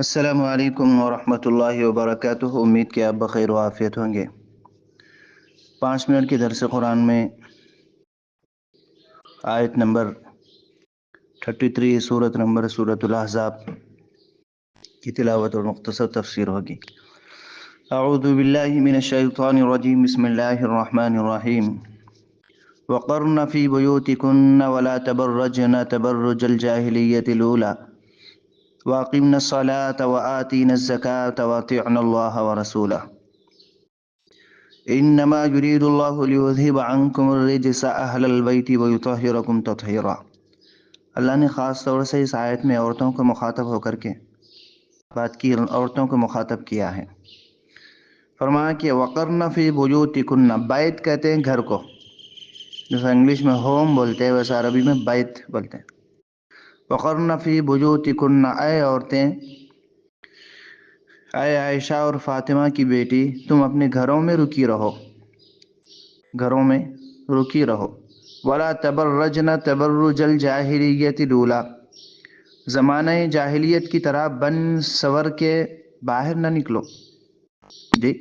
अस्सलामु अलैकुम वरहमतुल्लाहि वबरकातुहू। उम्मीद कि आप बखैर आफियत होंगे। 5 मिनट के दरस कुरान में आयत नंबर 33 सूरतुल अहज़ाब की तिलावत और मुख्तसर तफसीर होगी। अऊज़ु बिल्लाहि मिनश्शैतानिर रजीम, बिस्मिल्लाहिर रहमानिर रहीम। वक़र्न फ़ी बुयूतिकुन्न वला तबर्रजन तबर्रुजल जाहिलिय्यतिल ऊला वअक़िम्नस्सलाता वआतीनज़्ज़काता वअतिअनल्लाह वरसूलह इन्नमा युरीदुल्लाहु लियुज़हिबा अन्कुमुर रिज्सा अहलल बैति वयुतहिरकुम तत्हीरा। अल्लाह ने ख़ास तौर से इस आयत में औरतों को मुखातब होकर के बात की, औरतों को मुखातब किया है। फरमाया कि वक़र्न फ़ी बुयूतिकुन्ना, बैत कहते हैं घर को, जैसे इंग्लिश में होम बोलते हैं वैसे अरबी में बैत बोलते हैं। वक़र्न फ़ी बुयूतिकुन्ना, ऐ औरतें, ऐ आयशा और फातिमा की बेटी, तुम अपने घरों में रुकी रहो, घरों में रुकी रहो। वला तबर्रजन तबर्रुजल जाहिलिय्यतिल ऊला, ज़माने जाहिलियत की तरह बन सवर के बाहर न निकलो। जी,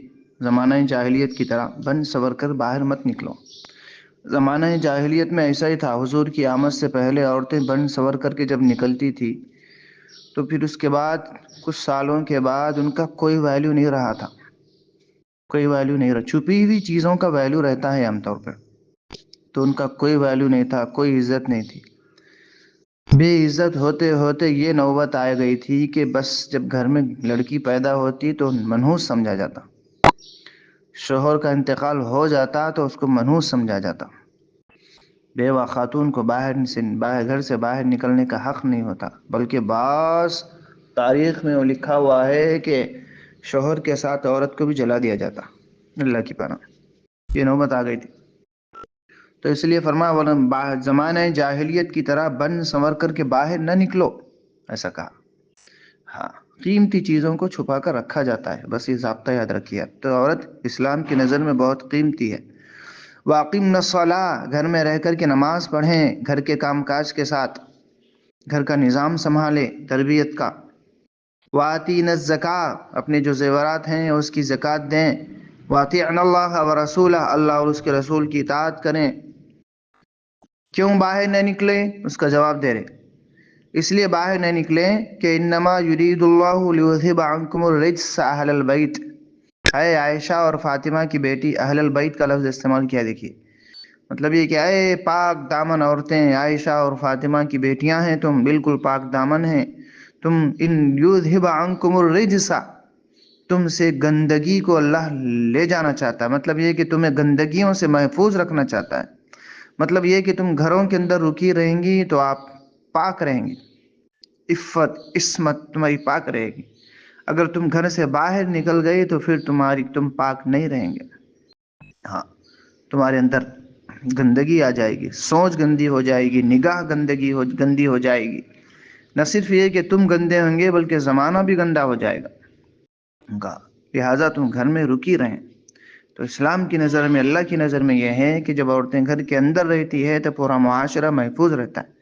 ज़माने जाहिलियत की तरह बन सवर कर बाहर मत निकलो। ज़माने जाहिलियत में ऐसा ही था। हुजूर की आमद से पहले औरतें बन सवर करके जब निकलती थी तो फिर उसके बाद कुछ सालों के बाद उनका कोई वैल्यू नहीं रहा था, कोई वैल्यू नहीं रहा। छुपी हुई चीज़ों का वैल्यू रहता है आमतौर पर, तो उनका कोई वैल्यू नहीं था, कोई इज्जत नहीं थी। बेइज्जत होते होते ये नौबत आ गई थी कि बस जब घर में लड़की पैदा होती तो मनहूस समझा जाता, शोहर का इंतकाल हो जाता तो उसको मनहूस समझा जाता। बेवा खातून को बाहर घर से बाहर निकलने का हक नहीं होता, बल्कि बास तारीख में वो लिखा हुआ है कि शोहर के साथ औरत को भी जला दिया जाता। अल्लाह की पनाह, ये नौबत आ गई थी। तो इसलिए फरमाया ज़माने जाहिलियत की तरह बन संवर कर के बाहर न निकलो, ऐसा कहा। हाँ, कीमती चीज़ों को छुपा कर रखा जाता है, बस ये ज़ाब्ता याद रखिए। तो औरत इस्लाम की नज़र में बहुत कीमती है। वाक़िम्नस्सलाह, घर में रह कर के नमाज पढ़ें, घर के कामकाज के साथ घर का निज़ाम संभालें, तरबियत का। वातीनज़्ज़का, अपने जो ज़ेवरात हैं उसकी ज़कात दें। वातिअनल्लाह व रसूलह, अल्लाह और उसके रसूल की इताअत करें। क्यों बाहर न निकले, उसका जवाब दे रहे, इसलिए बाहर न निकले कि इन्नमा युरीदुल्लाहु लियुज़हिबा अन्कुमुर रिज्सा अहलल बैत। है आयशा और फातिमा की बेटी, अहलल बैत का लफ्ज़ इस्तेमाल किया। देखिए मतलब ये क्या है, पाक दामन औरतें, आयशा और फातिमा की बेटियां हैं तुम, बिल्कुल पाक दामन हैं तुम। इन युज़हिबा अन्कुमुर रिज्सा, तुमसे गंदगी को अल्लाह ले जाना चाहता है। मतलब ये कि तुम्हें गंदगियों से महफूज रखना चाहता है। मतलब ये कि तुम घरों के अंदर रुकी रहेंगी तो आप पाक रहेंगी, इफ़्फ़त इस्मत तुम्हारी पाक रहेगी। अगर तुम घर से बाहर निकल गई तो फिर तुम पाक नहीं रहेंगे। हाँ, तुम्हारे अंदर गंदगी आ जाएगी, सोच गंदी हो जाएगी, निगाह गंदी हो जाएगी। न सिर्फ ये कि तुम गंदे होंगे बल्कि ज़माना भी गंदा हो जाएगा उनका। लिहाजा तुम घर में रुकी रहें। तो इस्लाम की नज़र में, अल्लाह की नज़र में यह है कि जब औरतें घर के अंदर रहती है तो पूरा मुआशरा महफूज रहता है।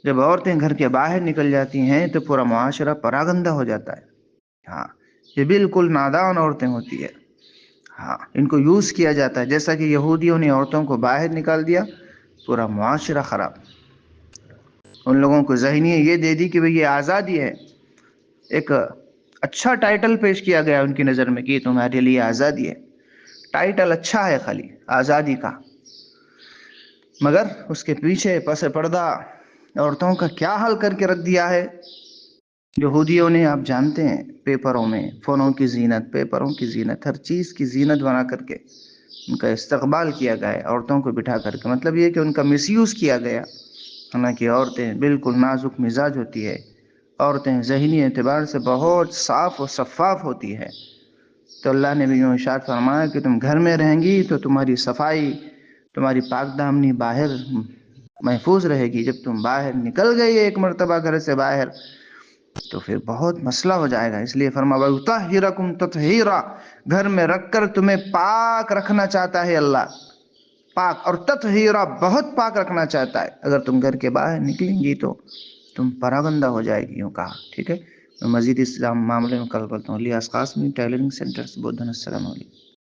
जब औरतें घर के बाहर निकल जाती हैं तो पूरा मुआशरा परागंदा हो जाता है। हाँ, ये बिल्कुल नादान औरतें होती है। हाँ, इनको यूज़ किया जाता है, जैसा कि यहूदियों ने औरतों को बाहर निकाल दिया, पूरा मुआशरा ख़राब। उन लोगों को ज़हनियत ये दे दी कि भाई ये आज़ादी है। एक अच्छा टाइटल पेश किया गया उनकी नज़र में कि तुम्हारे लिए आज़ादी है। टाइटल अच्छा है खाली आज़ादी का, मगर उसके पीछे पस पर्दा औरतों का क्या हाल करके रख दिया है यहूदियों ने। आप जानते हैं, पेपरों में फ़ोनों की ज़ीनत, पेपरों की ज़ीनत, हर चीज़ की ज़ीनत बना करके उनका इस्तकबाल किया गया है, औरतों को बिठा करके। मतलब ये कि उनका मिसयूज़ किया गया। हालांकि औरतें बिल्कुल नाजुक मिजाज होती है, औरतें ज़हनी एतबार से बहुत साफ़ और शफ़ाफ होती है। तो अल्लाह ने भी यूँ इरशाद फरमाया कि तुम घर में रहेंगी तो तुम्हारी सफाई, तुम्हारी पाकदामनी बाहर महफूज रहेगी। जब तुम बाहर निकल गई एक मरतबा घर से बाहर तो फिर बहुत मसला हो जाएगा। इसलिए फरमाया युतहिरकुम तत्हीरा, घर में रखकर तुम्हें पाक रखना चाहता है अल्लाह, पाक। और तत्हीरा, बहुत पाक रखना चाहता है। अगर तुम घर के बाहर निकलेंगी तो तुम परागंदा हो जाएगी, यूँ कहा। ठीक है, میں مزید اس معاملے میں کل کرتا ہوں. الیاس قاسمی، ٹیلرنگ سینٹر سے بودھن. السلام علیکم.